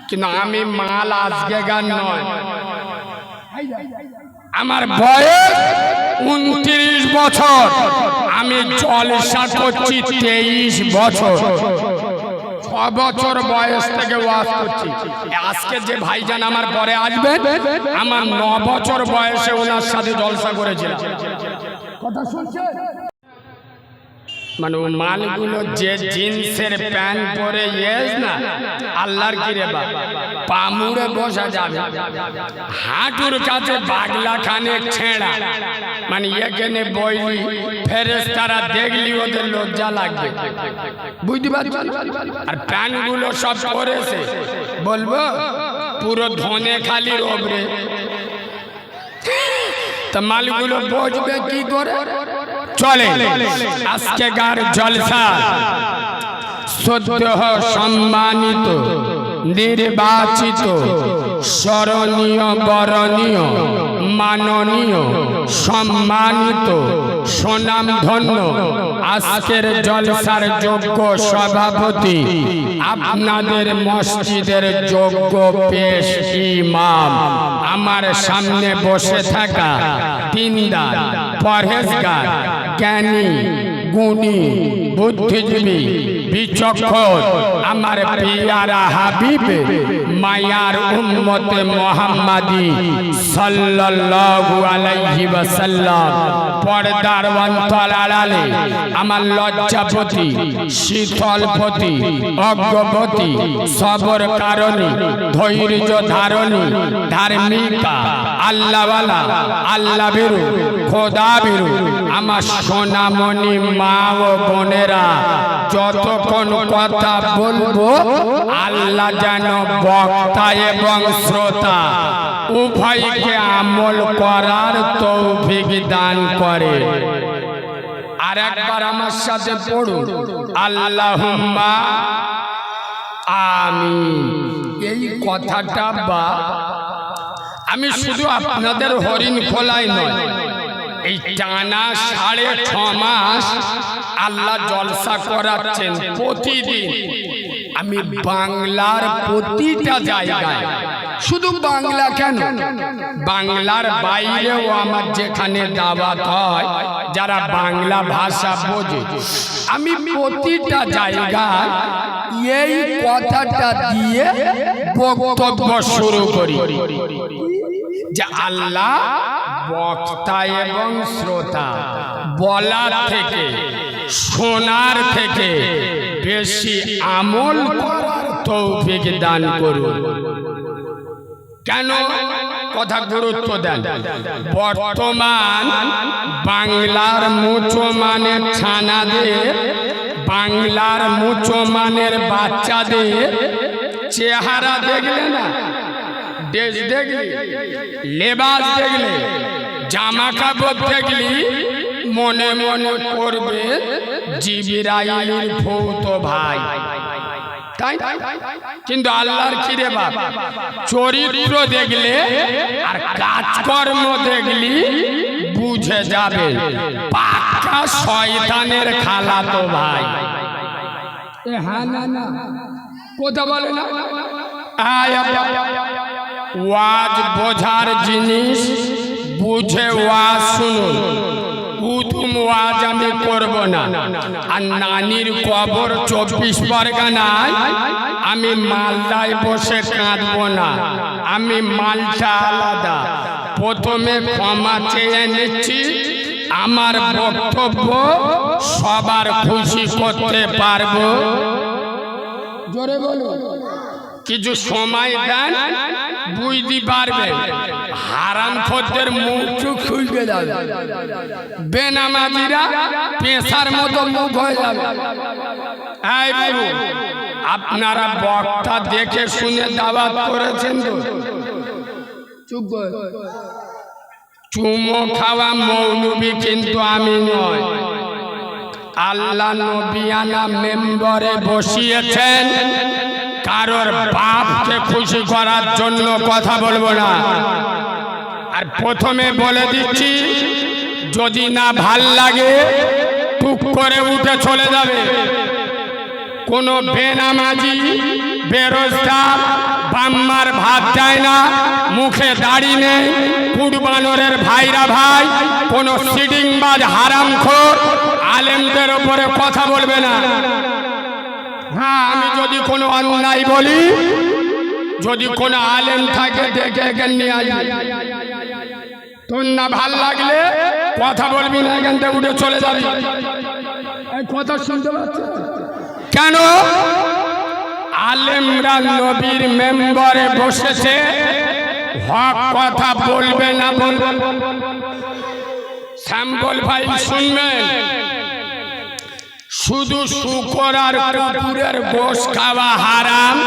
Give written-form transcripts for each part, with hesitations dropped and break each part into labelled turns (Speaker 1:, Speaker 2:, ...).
Speaker 1: কিন্তু আমি মাল আজকেকার নয়, আমার বয়স 29 বছর, আমি জলসা করছি 23 বছর। 6 বছর বয়স থেকে ওয়াজ করছি। আজকে যে ভাইজান আমার পরে আসবেন, আমার 9 বছর বয়সে ওনার সাথে জলসা করেছিলাম। কথা শুনছেন? মানে মালগুলো যে জিন্সের প্যান্ট পরে ইয়েস না, আল্লাহর কি রে বাবা, পামুড়ে বসা যাবে, হাঁটুর কাছে বাগলা খানে ছেঁড়া, মানে এখানে বইলি ফেরেশতারা দেখলি ওদের লজ্জা লাগবে, বুঝতে পারছো? আর প্যান্টগুলো সব পরেছে, বলবো পুরো ধনে খালির ওপরে, তা মালগুলো বসবে কি করে? চলে আজকেকার জলসা সদ্য সম্মানিত, নির্বাচিত, স্মরণীয়, বরণীয়, মাননীয়, সম্মানিত, সুনামধন্য আজকের জলসার যোগ্য সভাপতি, আপনাদের মসজিদের যোগ্য পেশ ইমাম, আমার সামনে বসে থাকা দিনদার, পরহেজগার, জ্ঞানী, গুণী, বুদ্ধিজীবী, বিচক্ষণ, আমার পিয়ারা হাবিব, মায়ার উম্মতে মুহাম্মাদি সাল্লাল্লাহু আলাইহি ওয়াসাল্লাম, পর্দার অন্তরালে আমার লজ্জাপতি, শীতলপতি, অজ্ঞপতি, সবর কারণী, ধৈর্য ধারণী, ধার্মিকা, আল্লাহওয়ালা, আল্লাহ ভীরু, খোদা ভীরু, আমার সোনামণি মা ও বোনেরা, যতক্ষণ কথা বলবো আল্লাহ যেন বক্তা এবং শ্রোতা উভয়কে আমল করার তৌফিক দান করে। আর একবার আমার সাথে পড়ুন, আল্লাহুম্মা আমিন। এই কথাটা বা আমি শুধু আপনাদের হরিণ খোলাই নয়, এই টানা 6.5 মাস আল্লাহ জলসা করাচ্ছেন প্রতিদিন। আমি বাংলার প্রতিটা জায়গায়, শুধু বাংলা কেন, বাংলার বাইরেও আমার যেখানে দাওয়াত হয়, যারা বাংলা ভাষা বোঝে, আমি প্রতিটা জায়গায় এই কথাটা দিয়ে বক্তব্য শুরু করি যে আল্লাহ বক্তা এবং শ্রোতা বলার থেকে, শোনার থেকে বেশি আমল করার তৌফিক দান করুন। কেন কথা গুরুত্ব দেন? বর্তমান বাংলার মুসলমানের ছানাদের, বাংলার মুসলমানের বাচ্চাদের চেহারা দেখলে না, ড্রেস দেখলে, লেবাস দেখলে, জামা কাপড় দেখলি মনে মনে করবে জিবরাইলের ভূত ভাই, তাই? কিন্তু আল্লাহর কি রে বাপ, চরিত্র দেখলে আর কাজকর্ম দেখলি বুঝে যাবে পাক্কা শয়তানের খালাতো ভাই। হ্যাঁ না না কথা বলে না। ওয়াজ বোঝার জিনিস, বুঝে ওয়াজ শুনুন। উতুম ওয়াজ আমি করব না। আর নানির কবর 24 পরগনায় আমি মালদায় বসে কাঁদবো না, আমি মালটা আলাদা। প্রথমে ক্ষমা চেয়ে নিচ্ছি, আমার বক্তব্য সবার খুশি করতে পারবো। জোরে বলুন, কিছু সময় দেন, বুঝতে পারবে হারামখোরদের মুখ খুলবে যাবে, বেনামাজিরা পেশার মতো মুখ হয়ে যাবে। এই বাবু, আপনারা বক্তা দেখে শুনে দাওয়াত করেছেন তো? চুপ করে চুমো খাওয়া মৌলবি কিন্তু আমি নয়। আল্লাহ নবিয়ানা মেম্বরে বসিয়েছেন, কারোর বাপকে খুশি করার জন্য কথা বলবো না। আর প্রথমে বলে দিচ্ছি, যদি না ভাল লাগে টুক করে উঠে চলে যাবে। কোনো বেনামাজি, বেরোজগার, বাম্মার ভাত দেয় না, মুখে দাড়ি নেই, কুরবানোরের ভাইরা ভাই, কোনো সিডিংবাজ হারামখোর আলেমদের ওপরে কথা বলবে না। হ্যাঁ, আমি যদি কোনো অন্যায় বলি, যদি কোনো আলেম থাকে দেখে নিয়ে আসবি, তোর না ভাল লাগলে কথা বলবি না, এখান থেকে উঠে চলে যাবি। এই কথা শুনতে পাচ্ছ কেন? আলেমরা নবীর মেম্বারে বসেছে, হক কথা বলবে না বলবে। স্যাম্পল ভাই শুনবেন, শুধু শুকর আর কুকুরের গোশ খাওয়া হারাম,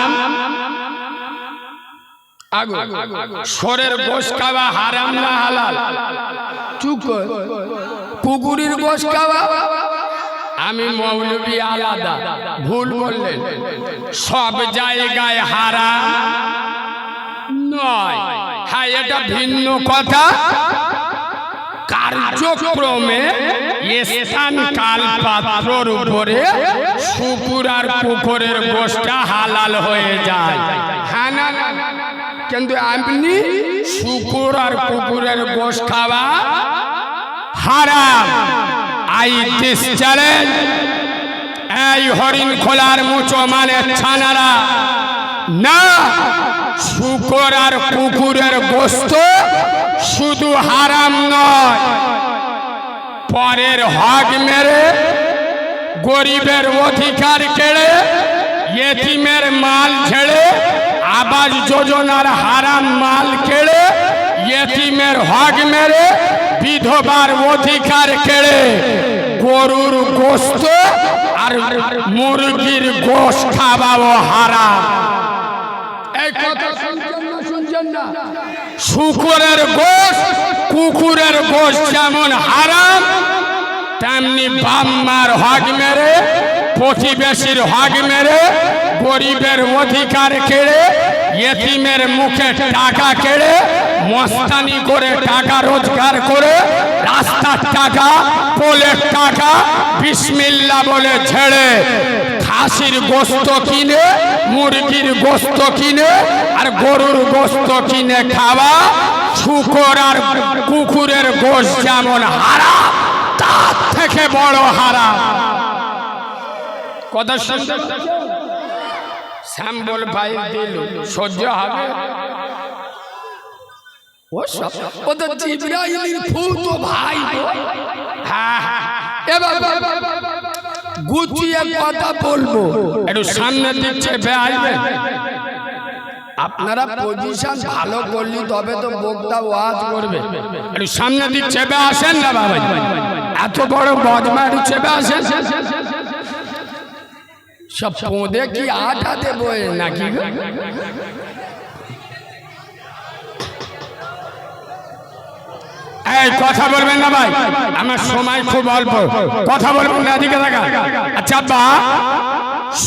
Speaker 1: শোরের গোশ খাওয়া হারাম না হালাল? কুকুরের গোশ খাওয়া, আমি মৌলবী আলাদা, ভুল বললেন। সব জায়গায় হারাম নয়, হ্যাঁ এটা ভিন্ন কথা। কার্যক্রমে স্থান কাল পাত্রর উপরে শুকুর আর কুকুরের গোশটা হালাল হয়ে যায়। হ্যাঁ না, কিন্তু আপনি শুকুর আর কুকুরের গোশ খাওয়া হারাম। আই দিস চ্যালেঞ্জ, এই হরিণ খোলার মুচো মানে ছানারা, না শুকর আর কুকুরের গোশত শুধু হারাম নয়, পরের হক মেরে, গরিবের অধিকার কেড়ে, ইয়েতিমের মাল ছেড়ে, আবাস যোজনার হারাম মাল কেড়ে, ইয়েতিমের হক মেরে, বিধবার অধিকার কেড়ে, গরুর গোশত আর মুরগির গোশ খাওয়াও হারাম। এই কথা শুনছেন না? শুকরের গোশ, কুকুরের গোশ যেমন হারাম, তেমনি বাম্মার হক মেরে, প্রতিবেশীর হক মেরে, গরিবের অধিকার কেড়ে, ইয়েতিমের মুখে টাকা কেড়ে, মস্তানি করে টাকা রোজগার করে, রাস্তার টাকা, পোলের টাকা বিসমিল্লাহ বলে ছেড়ে খাসির গোশত কিনে, মুরগির গোশত কিনে আর গরুর গোশত কিনে খাওয়া, শুকর আর কুকুরের গোশ যেমন হারাম, তার থেকে বড় হারাম। কথা শুনতে শ্যাম্বল ভাই দিল সহ্য হবে? ও সব ও তো জিবরাইলের ফুতো ভাই। হ্যাঁ হ্যাঁ, এবার গুছিয়ে কথা বলবো, একটু সামনে দিচ্ছে আসবে। আপনারা পজিশন ভালো করলি তবে তো বক্তা ওয়াজ করবে। একটু সামনে দিক চেপে আসেন না বাবা, এত বড় বজমা, একটু চেপে আসেন। সব পোঁদে কি আটা দেবো নাকি? এই কথা বলবেন না ভাই, আমার সময় খুব অল্প, কথা বলবেন না, এদিকে থাকা। আচ্ছা বা,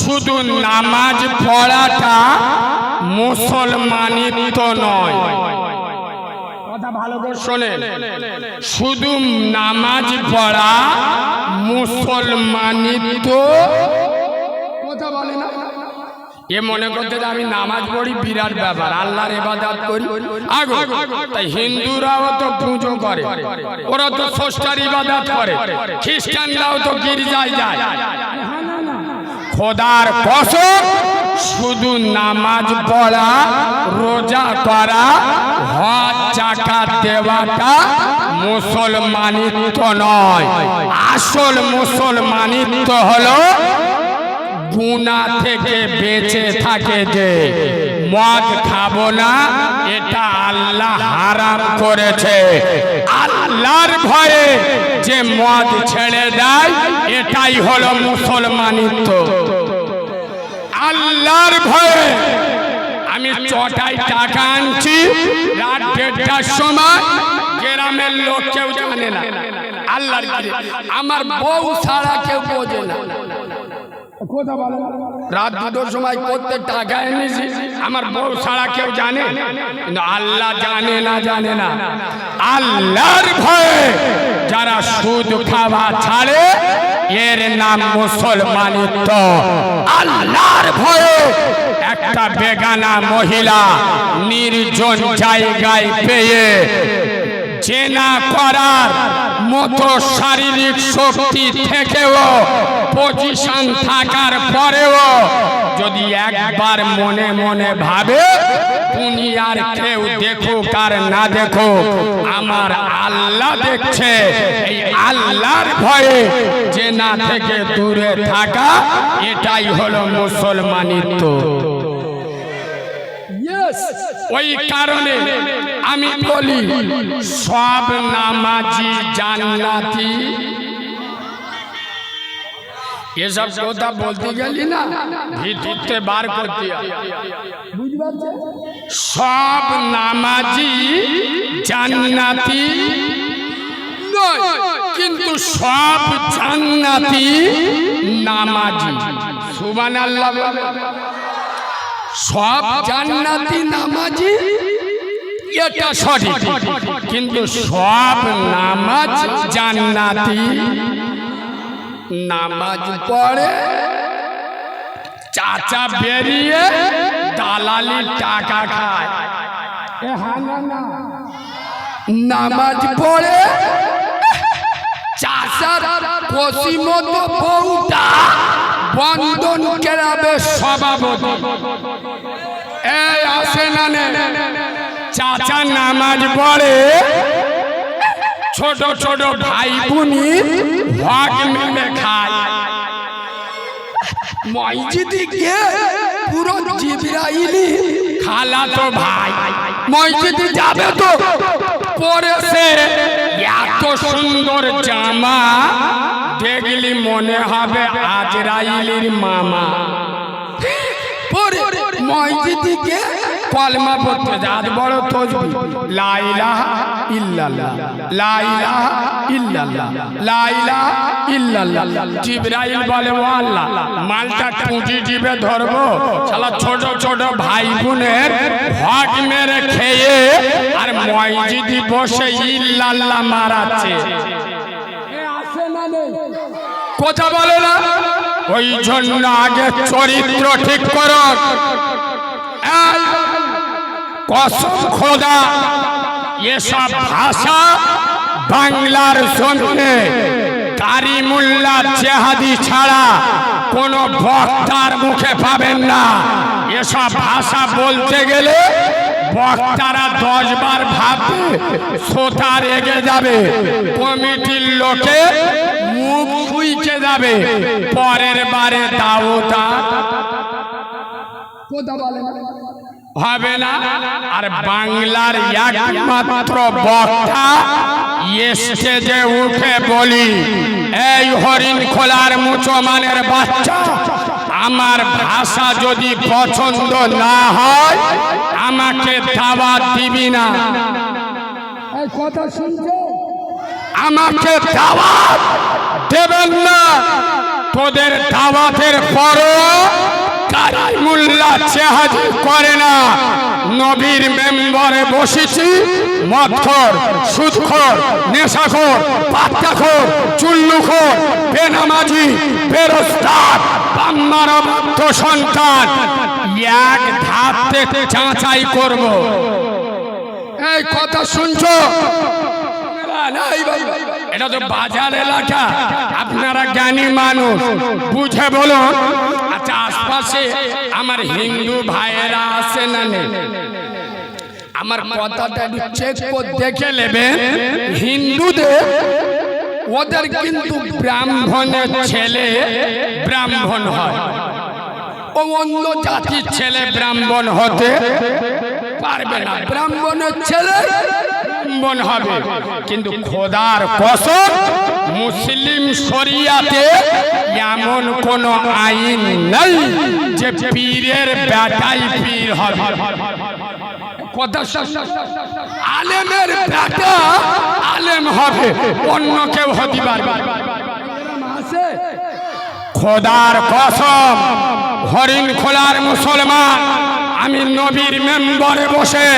Speaker 1: শুধু নামাজ পড়াটা মুসলমানিত্ব নয়, কথা ভালো করে শোনেন, শুধু নামাজ পড়া মুসলমানিত্ব কথা বলে না। এ মনে করতে যে আমি নামাজ পড়ি বিরাট ব্যাপার, আল্লাহর ইবাদত করি। আগো তাই হিন্দুরাও তো পুজো করে, ওরা তো ষষ্ঠার ইবাদত করে, খ্রিস্টানরাও তো গির্জায় যায়। খোদার কসম, শুধু নামাজ পড়া, রোজা করা, হজ যাকাত দেওয়াটা মুসলমানিত্ব নয়। আসল মুসলমানিত্ব হলো গুনাহ থেকে বেঁচে থাকে, যে মদ খাবো না, এটা আল্লাহ হারাম করেছে, আল্লাহর ভয়ে যে মদ ছেড়ে দেয়, এটাই হলো মুসলমানিত্ব। আল্লাহর ভয়ে আমি চটাই টাকা আনছি, রাত 1:30টার সময়, গ্রামের লোক কেউ জানে না, আল্লাহর আমার বউ ছাড়া কেউ বোঝে না। রাত 2টার সময় করতে টাকা এনেছি, আমার বউ ছাড়া কেউ জানে, কিন্তু আল্লাহ জানে না, জানে না। আল্লাহর ভয়ে যারা সুদ খাওয়া ছাড়ে, এর নাম মুসলমানিত্ব। আল্লাহর ভয়ে একটা বেগানা মহিলা নির্জন জায়গায় পেয়ে জেনা করার মতো শারীরিক শক্তি থেকেও, পজিশন থাকার পরেও যদি একবার মনে মনে ভাবে দুনিয়ার কেউ দেখুক আর না দেখুক, আমার আল্লাহ দেখছে, এই আল্লাহর ভয়ে জেনা থেকে দূরে থাকা, এটাই হলো মুসলমানিত্ব। ওই কারণে আমি বলি সব নামাজি জান্নাতি। এসব কথা বলতে গেলি না ভিতরতে বার করতে, সব নামাজি জান্নাতি নয়, কিন্তু সব জান্নাতি নামাজি। সুবহানাল্লাহ। সব জান্নাতি নামাজি এটা সঠিক, কিন্তু সব নামাজ জান্নাতি নামাজ পড়ে চাচা বেরিয়ে দালালি টাকা খায়, নামাজ পড়ে চাচার কষি মতো বউটা বন্ধন কেরাবে সভাপতি। এই আসে না, চাচা নামাজ পড়ে ছোট ছোট ভাই বোনি ভাগ মেরে খায়। মসজিদে গিয়ে পুরো জিবরাইলি খালাতো ভাই মসজিদে যাবে তো পরেছে এত সুন্দর জামা দেখলি মনে হবে আজরাইলের মামা। পরে মসজিদে গিয়ে কলমা পড়তে যাত বড় তসবিহ, লা ইলাহা ইল্লাল্লাহ, লা ইলাহা ইল্লাল্লাহ, লা ইলাহা ইল্লাল্লাহ। জিবরাইল বলে ও আল্লাহ, মালটা টুটি জিবে ধরবো, শালা ছোট ছোট ভাই বোনের হক মেরে খেয়ে আর মসজিদে বসে ইল্লাল্লাহ মারাচ্ছে। কথা বলে না, ওই জন্য আগে চরিত্র ঠিক করো। কসম খোদা, এসব ভাষা বাংলার জন্যে কারিমুল্লাহ জেহাদি ছাড়া কোনো বক্তার মুখে পাবেন না। এসব ভাষা বলতে গেলে বক্তারা 10 বার ভাববে, শ্রোতা রেগে যাবে, কমিটির লোকে মুখ ফুইকে যাবে, পরের বারে দাওতা হবে না। আর বাংলার একমাত্র বক্তা স্টেজে উঠে বলি, এই হরিণ খোলার মুসলমানের বাচ্চা, আমার ভাষা যদি পছন্দ না হয় আমাকে দাওয়াত দিবি না। এই কথা শুনছো? আমাকে দাওয়াত দেবেন না। তোদের দাওয়াতের পরও কারিমুল্লাহ জেহাদি করে না। নবীর মেম্বারে বসেছি, মদখোর, সুদখোর, নেশাখোর, পাত্তাখোর, চুল্লুখোর, বেনামাজি, বেরোজগার, বাম্মারা বাধ্য সন্তান, এক ধাপতে যাচাই করব। এই কথা শুনছো? এটা তো বাজার এলাকা, আপনারা জ্ঞানী মানুষ, বুঝে বলুন। আচ্ছা, আশপাশে আমার হিন্দু ভাইয়েরা আছে না নেই? আমার কথাটা একটু চেক করে দেখে নেবেন। হিন্দুদের ওদের কিন্তু ব্রাহ্মণের ছেলে ব্রাহ্মণ হয়, ও অন্য জাতির ছেলে ব্রাহ্মণ হতে পারবে না। ব্রাহ্মণের ছেলে ব্রাহ্মণ হবে, কিন্তু খোদার কসম মুসলিম শরিয়াতে এমন কোন আইন নেই যে পীরের বেটাই পীর হবে। আলেমের বেটা আলেম হবে, অন্য কেউ হতে পারবে। খোদার কসম, হরিণ খোলার মুসলমান, আমি নবীর মেম্বারে বসে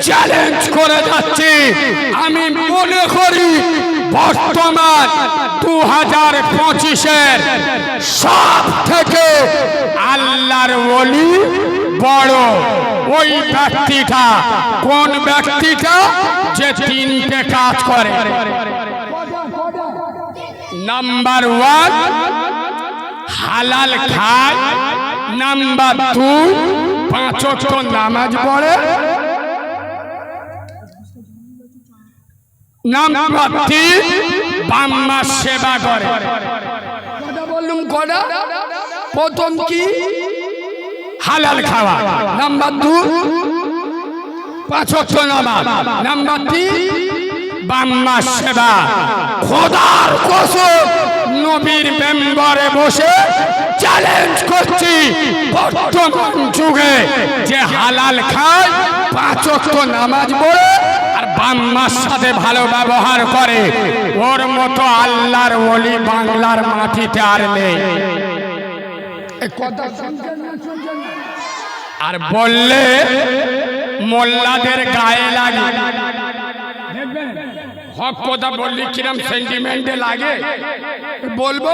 Speaker 1: চ্যালেঞ্জ করে যাচ্ছি। আমি মনে করি বর্তমান 2025-এর সব থেকে আল্লাহর ওলি বড় ওই ব্যক্তিটা। কোন ব্যক্তিটা? যে তিনটে কাজ করে। নাম্বার 1 হালাল খায়, নাম্বার 2 5 ওয়াক্ত নামাজ পড়ে, নাম্বার 3 বাম্মার সেবা করে। কথা বললুম কটা? প্রথম কি? হালাল খাওয়া, নাম্বার 2 5 ওয়াক্ত নামাজ, নাম্বার 3 বাম্মার সেবা। খোদার কসম নবীর মেম্বারে বসে চ্যালেঞ্জ করছি, বর্তমান যুগে যে হালাল খায়, 5 ওয়াক্ত নামাজ পড়ে আর বাম্মার সাথে ভালো ব্যবহার করে, ওর মতো আল্লাহর ওলি বাংলার মাটিতে আর নেই। আর বললে মোল্লাদের গায়ে লাগে। হক কথা বললি কিরম সেন্টিমেন্টে লাগে। বলবো?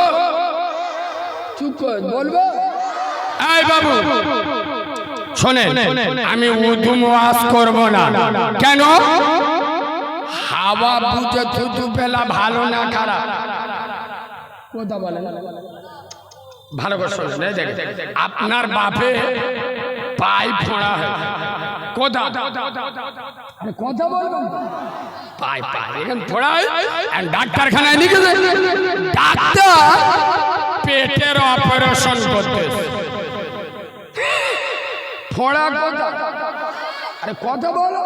Speaker 1: চুপ কর, বলবো? এই বাবু শোনেন, আমি উদুম ওয়াজ করব না। কেন? হাওয়া বুঝে থুতু ফেলা ভালো না খারাপ? কথা বলেন ভালো করে শোনেন। দেখেন আপনার বাপে পাই ফোঁড়া হয়, কথা কথা বলবেন, পাই পাই এখানে ফোঁড়ায়, ডাক্তারখানায় নিয়ে গেছে, ডাক্তার পেটের অপারেশন করতে ফোঁড়া কথা। আরে কথা বলো,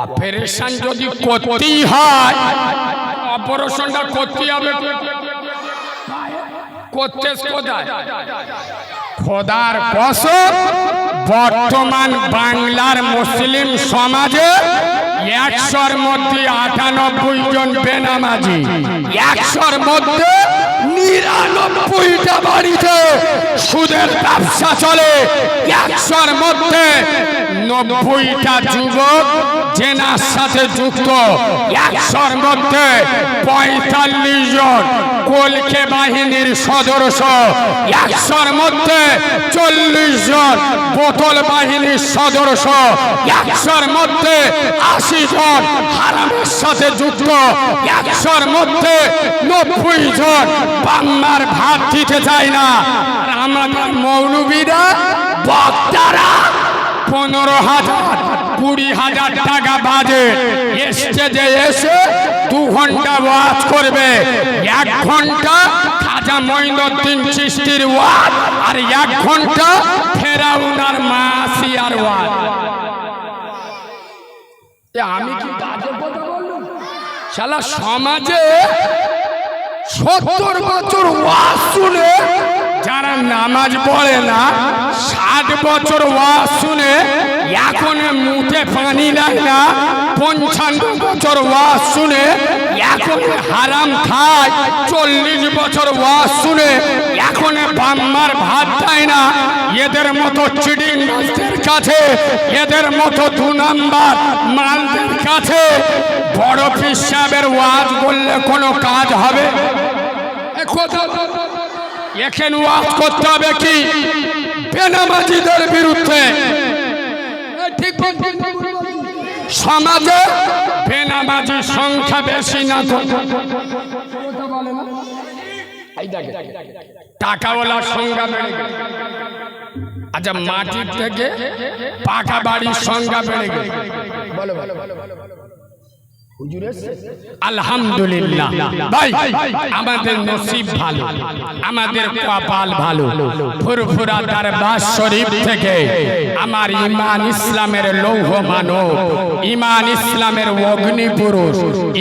Speaker 1: অপারেশন যদি করতেই হয়, অপারেশনটা করতে হবে, করতে কোথায়? খোদার কসম বর্তমান বাংলার মুসলিম সমাজে 100-র মধ্যে 98 জন বেনামাজি, 100-র মধ্যে 99টা বাড়িতে সুদের ব্যবসা চলে, 100-র মধ্যে 90টা যুবক জেনার সাথে যুক্ত, 100-র মধ্যে 45 জন কলকে বাহিনীর সদস্য, 100-র মধ্যে 40 জন বোতল বাহিনীর সদস্য, 100-র মধ্যে 80 জন হারামের সাথে যুক্ত, 100-র মধ্যে 90 জন বাংলার ভাত দিতে চায় না। আর আমাদের মৌলবীরা বক্তারা 15,000 20,000 টাকা বাজে স্টেজে এসে 2 ঘন্টা ওয়াজ করবে, 1 ঘন্টা খাজা মঈনুদ্দিন চিশতির ওয়াজ, আর 1 ঘন্টা ফেরাউন আর মাসিয়ার ওয়াজ। আমি কি বাজে কথা বললাম? শালা সমাজে 70 বছর ওয়াজ শুনে যারা নামাজ পড়ে না, 60 বছর ওয়াজ শুনে এখন মুখে পানি লাগে না, 55 বছর ওয়াজ শুনে এখন হারাম খায়, 40 বছর ওয়াজ শুনে এখন বাম্মার ভাত খায় না। এদের মতো চিডিং মাস্টার কাছে, এদের মতো 2 নাম্বার মালদের কাছে বড় পীর সাহেবের ওয়াজ বললে কোনো কাজ হবে? এখানে ওয়াজ করতে হবে কি? বেনামাজিদের বিরুদ্ধে। সমাজে বেনামাজির সংখ্যা বেশি না তো? টাকাওয়ালার সংখ্যা বেড়ে গেছে। আচ্ছা, মাটির থেকে পাকা বাড়ির সংখ্যা বেড়ে গেছে। বলো বলো আলহামদুলিল্লাহ ভাই, আমাদের নসিব ভালো, আমাদের কপাল ভালো। ফুরফুরা দরবার শরীফ থেকে আমার ইমান ইসলামের লৌহ মানব, ইমান ইসলামের অগ্নি পুরুষ,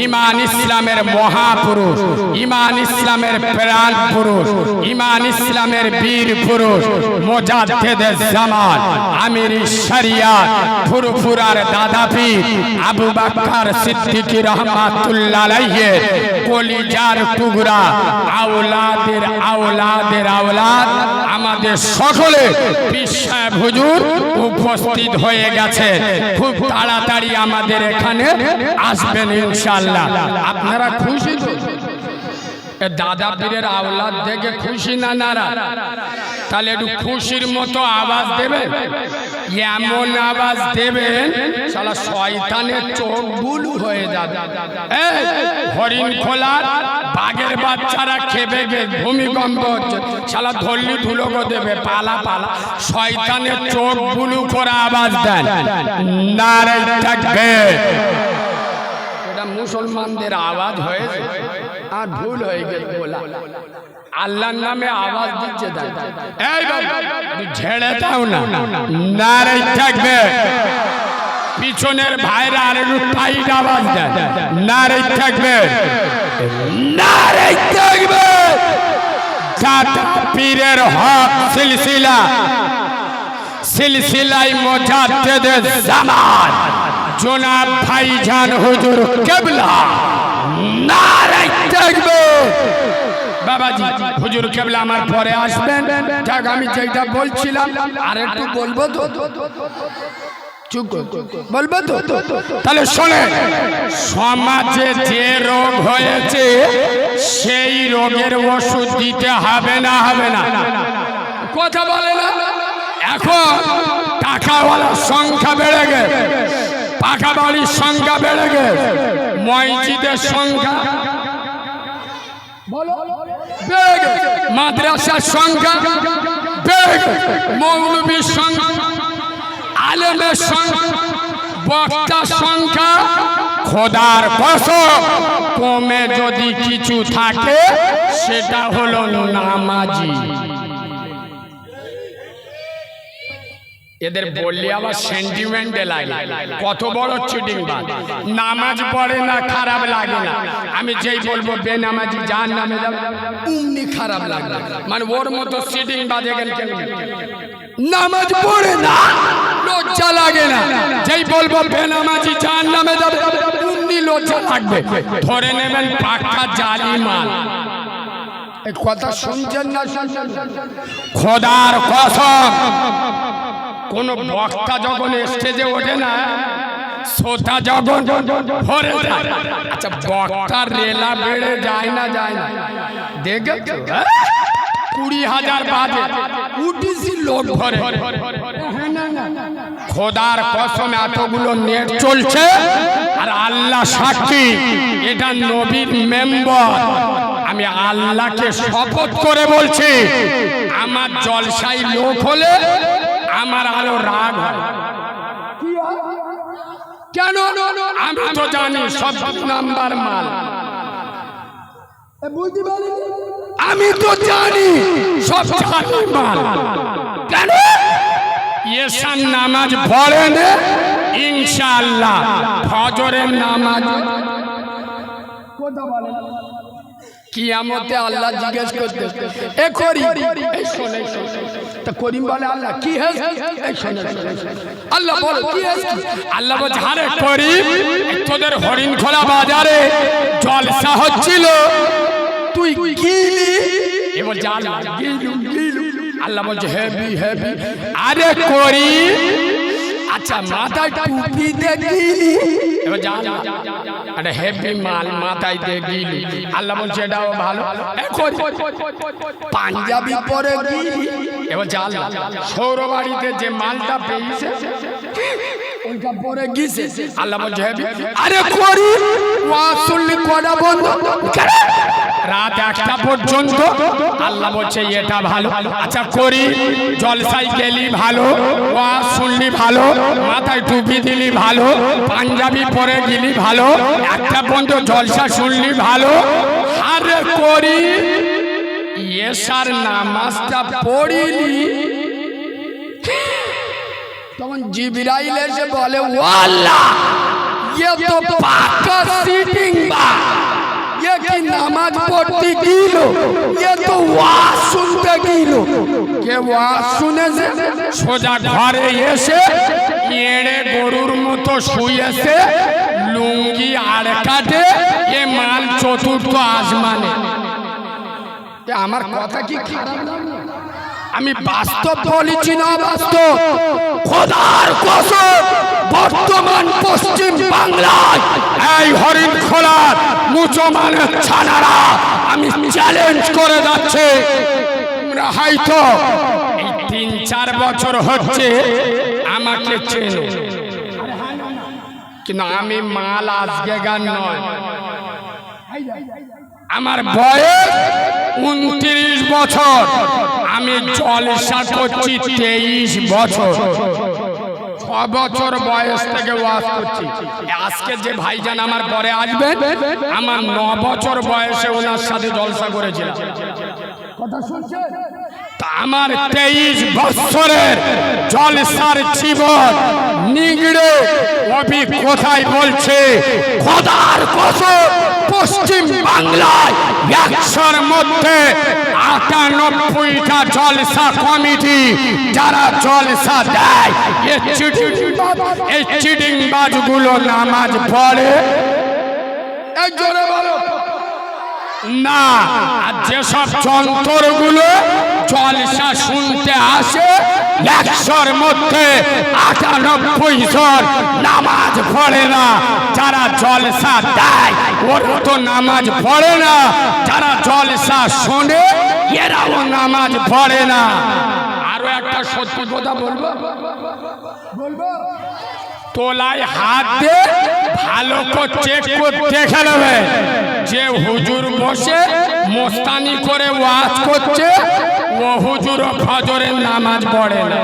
Speaker 1: ইমান ইসলামের মহাপুরুষ, ইমান ইসলামের প্রাণ পুরুষ, ইমান ইসলামের বীর পুরুষ, মুজাদ্দিদে জামান, আমির শরিয়াত, ফুরফুরার দাদা পীর আবু বকর সিদ্দিক সিদ্দিকী রহমাতুল্লাহ আলাইহি কলিজার টুকরা আওলাদের আওলাদের আওলাদ আমাদের সকলে পীর সাহেব হুজুর উপস্থিত হয়ে গেছে। খুব তাড়াতাড়ি আমাদের এখানে আসবেন ইনশাআল্লাহ। আপনারা খুশি তো? দাদা পীরের আওলাদ দেখে খুশি না নারা? তাহলে একটু খুশির মতো আওয়াজ দেবেন, এমন আওয়াজ দেবেন শালা শয়তানের চোখ বুল হয়ে যাবে। হরিণ খোলার বাঘের বাচ্চারা খেবে গে ভূমিকম্প হচ্ছে, শালা ধরলি ধুলোক দেবে পালা পালা। শয়তানের চোখ বুলু করে আওয়াজ দেন, নারে তাকবীর। এটা মুসলমানদের আওয়াজ হয়েছে আর ভুল হয়ে গেল বলা। আল্লাহর নামে আওয়াজ দিচ্ছে, এই বাবা ঝেড়ে দাও না, নারে তাকবীর। পিছনের ভাইরা আর একটু টাইট আওয়াজ দেন, নারে তাকবীর, নারে তাকবীর। দাদা পীরের হক সিলসিলা, সিলসিলাই মুজাদ্দিদে জামান জনাব ভাইজান হুজুর কেবলা, নারে তাকবীর। বাবাজি হুজুর কেবলা আমার পরে আসবেন। যাক আমি যেটা বলছিলাম আর একটু বলবো তো, চুপ বলবো তো? তাহলে শোনে, সমাজে যে রোগ হয়েছে সেই রোগের ওষুধ দিতে হবে না? হবে না? কথা বলে না। এখন টাকাওয়ালার সংখ্যা বেড়ে গেছে, পাকা বাড়ির সংখ্যা বেড়ে গেছে, মসজিদের সংখ্যা বেড়ে গেছে, মাদ্রাসার সংখ্যা বেড়ে গেছে, মৌলবীর সংখ্যা, আলেমের সংখ্যা, বক্তার সংখ্যা। খোদার কসম কমে যদি কিছু থাকে সেটা হলো নামাজি। এদের বললে আবার সেন্টিমেন্টে লাগে, কত বড় চিটিং বাজ। নামাজ পড়ে না খারাপ লাগে না, আমি যেই বলবো বেনামাজি জাহান্নামে যাবে অমনি খারাপ লাগবে। মানে ওর মতো চিটিং বাজে গেল কেন? নামাজ পড়ে না লজ্জা লাগে না, যেই বলবো বেনামাজি জাহান্নামে যাবে অমনি লজ্জা লাগবে। ধরে নেবেন পাক্কা জালিমাল। এই কথা শুনছেন না? খোদার কসম কোন বক্তা যখন স্টেজে ওঠে না, শ্রোতা যখন ভরে যায়, আচ্ছা বক্তার রেলা বেড়ে যায় না? যায় না? দেখেছো 20,000 বাজে উঠিছি লোক ভরে। খোদার কসম এতগুলো নেট চলছে আর আল্লাহ সাক্ষী এটা নবীর মেম্বার। আমি আল্লাহকে শপথ করে বলছি, আমার জলসাই লোক হলে আমার আরো রাগ হয়। কেন? আমি তো জানি সব নাম্বার মাল, আমি তো জানি সব মাল। কেন? এশার নামাজ পড়েন ইনশাআল্লাহ, ফজরের নামাজ কিয়ামতে আল্লাহ জিজ্ঞেস করতে এ করি, এই শোনে তা করিম বলে আল্লাহ কি হয়েছে? এই শোনে আল্লাহ বলে কি হয়েছে? আল্লাহ বলে আরে করিম তোদের হরিণখোলা বাজারে জলসা হচ্ছিল, তুই গিলি? এবার জাল গিলু গিলু। আল্লাহ বলছে হেভি হেভি। আরে করিম আচ্ছা মাথায় টুপি দিয়ে গিলি? এবার জাল আরে হেভি মাল মাথায় দিয়ে গিলি। আল্লাহ বলছে এটাও ভালো। পাঞ্জাবি পরে গিলি? এবার জাল সৌরবাড়িতে যে মালটা পেয়েছে ওইটা পরে গিয়েছে। আল্লাহ বলছে হেভি। আরে করিম ওয়াজ শুনলি করা বন্ধ রাত 1টা পর্যন্ত। আল্লাহ বলছে এটা ভালো। আচ্ছা করি জলসাই গেলি ভালো, ওয়াজ শুনলি ভালো, মাথায় টুপি দিলি ভালো, পাঞ্জাবি পরে গেলি ভালো, 1টা পর্যন্ত জলসা শুনলি ভালো। আরে করি এশার নামাজটা পড়িলি? তখন জিবরাইল এসে বলে ও আল্লাহ ये तो पाका सीटिंग बा, ये की नमाज पढ़ती गिलो, ये तो वाज सुनते गिलो। के वाज শুনে যে সোজা ঘরে এসে এড়ে গরুর মতো শুয়েছে, লুঙ্গি আর কাটে এ মাল চতুর্থ আসমানে। আমার কথা কি খারাপ লাগে? আমি বাস্তব বলেছি না বাস্তব? খোদার কসম বর্তমান পশ্চিম বাংলায় এই হরিণখোলার মুসলমানের ছানারা আমি চ্যালেঞ্জ করে যাচ্ছে, হয়তো এই ৩-৪ বছর হচ্ছে আমাকে চেনো, কিন্তু আমি মাল আজকে গান নয়। আমার বয়স 29 বছর, আমি জলসা করছি 23 বছর। 6 বছর বয়স থেকে ওয়াজ করছি। আজকে যে ভাইজান আমার পরে আসবেন, আমার 9 বছর বয়সে ওনার সাথে জলসা করেছিলাম। কথা শুনছেন? আমার 23 বছরের জলসার জীবন নিগড়ে অভিজ্ঞতায় বলছে, খোদার কসম পশ্চিম বাংলায় 100-র মধ্যে 98টা জলসা কমিটি যারা জলসা দেয় এই চিটিং বাজগুলো নামাজ পড়ে না। আর যেসব যন্ত্রগুলো জলসা শুনতে আসে 100-র মধ্যে 98 জন নামাজ পড়ে না। যারা জলসা দেয় ওরা তো নামাজ পড়ে না, যারা জলসা শোনে এরাও নামাজ পড়ে না। আরো একটা সত্যি কথা বলবো, তোলায় হাত দিয়ে ভালো করে চেক করে দেখে নেবে যে হুজুর বসে মোস্তানি করে ওয়াজ করছে ও হুজুর ফজরের নামাজ পড়ে না।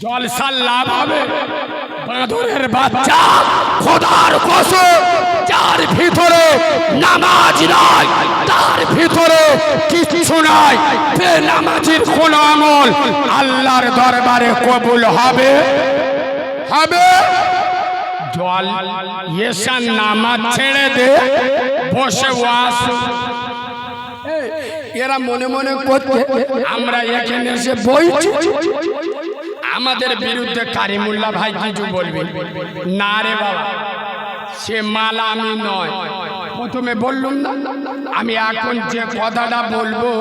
Speaker 1: জলসার লাভ হবে? বাঁদরের বাচ্চা, খোদার কসম যার ভিতরে নামাজ নাই তার ভিতরে কিছু নাই। বেনামাজির কোন আমল আল্লাহর দরবারে কবুল হবে? হবে? জল এসার নামাজ ছেড়ে দে বসে ওয়াজ। এরা মনে মনে করতে আমরা এখানে এসে বইছি, আমাদের বিরুদ্ধে কারিমুল্লাহ ভাই কিছু বলবে না। রে বাবা, সে মালা আমি নয়। প্রথমে বললুম না, আমি এখন যে কথাটা বলবো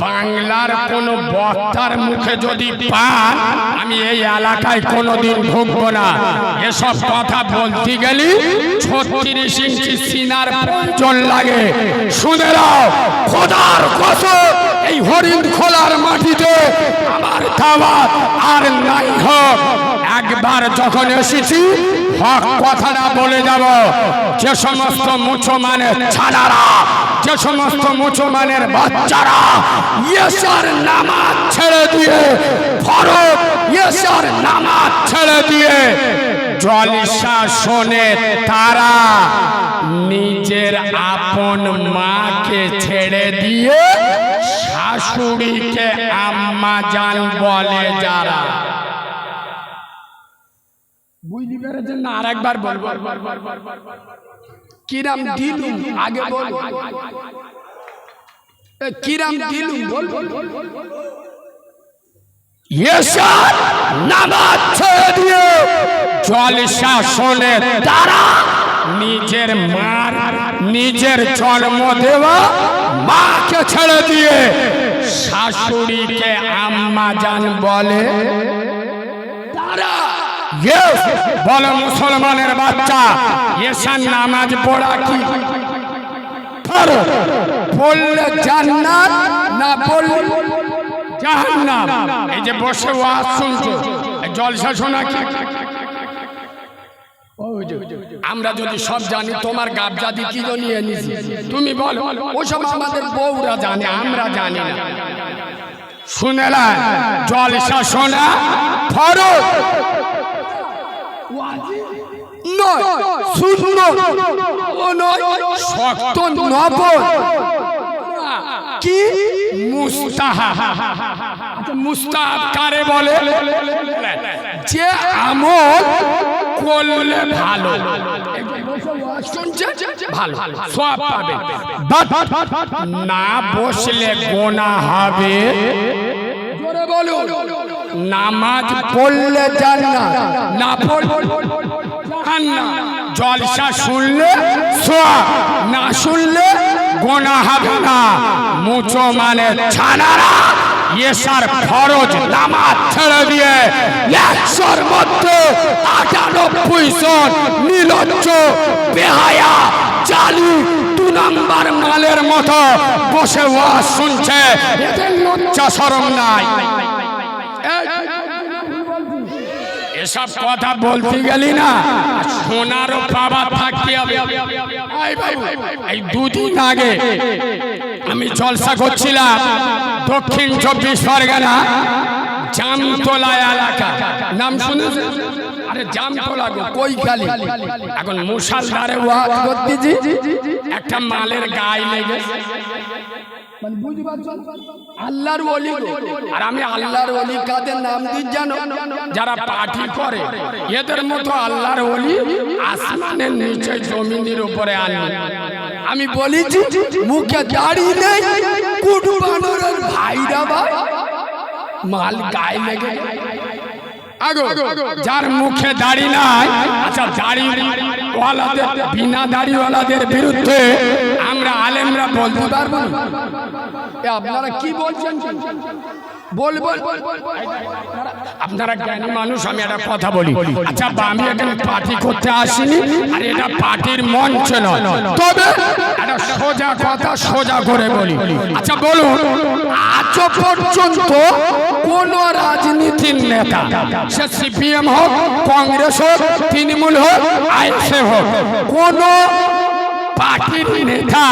Speaker 1: বাংলার কোন বক্তার মুখে যদি পান আমি এই এলাকায় কোনোদিন ঢুকবো না। এসব কথা বলতে গেলে 36 ইঞ্চি সিনার প্রয়োজন লাগে। শুনে নাও, খোদার কসম এই হরিণখোলার মাটিতে আমার দাওয়াত আর নাই হোক। একবার যখন এসেছি হক কথাটা বলে যাব। যে সমস্ত মুসলমানের ছানারা, যে সমস্ত মুসলমানের বাচ্চারা এসার নামাজ ছেড়ে দিয়ে, ফরজ এসার নামাজ ছেড়ে দিয়ে জলসা শোনে, তারা নিজের আপন মাকে ছেড়ে দিয়ে শাশুড়িকে আম্মা জান বলে যারা। বুঝতে পেরেছেন না? আর একবার বলবো, কিরাম দিলুম আগে বল, কিরাম দিলুম বল। এসার নামাজ ছেড়ে দিয়ে জলসা শোনে তারা নিজের মার, নিজের জন্ম দেওয়া মাকে ছেড়ে দিয়ে শাশুড়িকে আম্মা জান বলে তারা। বলো মুসলমানের বাচ্চা, এসার নামাজ পড়া কি পড়লে জান্নাত, না পড়লে জাহান্নাম? এই যে বসে ওয়াজ শুনছো, জলসা শোনা কি? আমরা যদি সব জানি, তোমার গাবজাদি কি নিয়ে নিছি তুমি বলো? ওসব আমাদের বউরা জানে, আমরা জানি না। শুনে না, জলসা শোনা ফরজ নয়, সুন্নাত ও নয়, শর্ত নফল কি মুস্তাহাব। মুস্তাহাব কারে বলে? যে আমল করলে ভালো, ভালো সওয়াব পাবে, না বসলে গুনাহ হবে। জোরে বলুন, নামাজ পড়লে জান্নাত, না পড়লে কান্না। জলসা শুনলে সওয়াব, না শুনলে গোনা হবে না। মুচো মানে ছানারা এসার ফরজ নামাজ ছেড়ে দিয়ে 100-র মধ্যে 98 জন নির্লজ্জ, বেহায়া, জালি, 2 নাম্বার মালের মতো বসে ওয়াজ শুনছে। এদের লজ্জা শরম নাই? এসব কথা বলতে গেলি না সোনারও বাবা থাকতে হবে। এই 2 দিন আগে আমি জলসা করছিলাম দক্ষিণ 24 পরগনা জামতলা এলাকা। নাম শুনেছেন? আরে জামতলা গো, কইখালি। এখন মুসালদারে ওয়াজ করতেছি, একটা মালের গায়ে লেগেছে। আল্লাহর ওলি, আর আমি আল্লাহর ওলি কাদের নাম দিই জানো? যারা পার্টি করে। এদের মতো আল্লাহর ওলি আসমানের নিচে জমিনের উপরে আনবে। আমি বলেছি মুখে দাড়ি নেই, কুটু বানরের ভাইরা ভাই মাল গায়ে লেগে। যার মুখে দাড়ি নাই, আচ্ছা দাড়ি ওয়ালাদের, বিনা দাড়িওয়ালাদের বিরুদ্ধে আমরা আলেমরা বলতে পারবো না? আপনারা কি বলছেন বলবেন? আপনারা জ্ঞানী মানুষ, আমি একটা কথা বলি। আচ্ছা আমি এখানে পার্টি করতে আসিনি, আর এটা পার্টির মঞ্চ নয়, তবে একটা সোজা কথা সোজা করে বলি। আচ্ছা বলুন, আজ পর্যন্ত কোন রাজনীতির নেতা, সে সিপিএম হোক, কংগ্রেস হোক, তৃণমূল হোক, আইএসএফ হোক, কোন পার্টির নেতা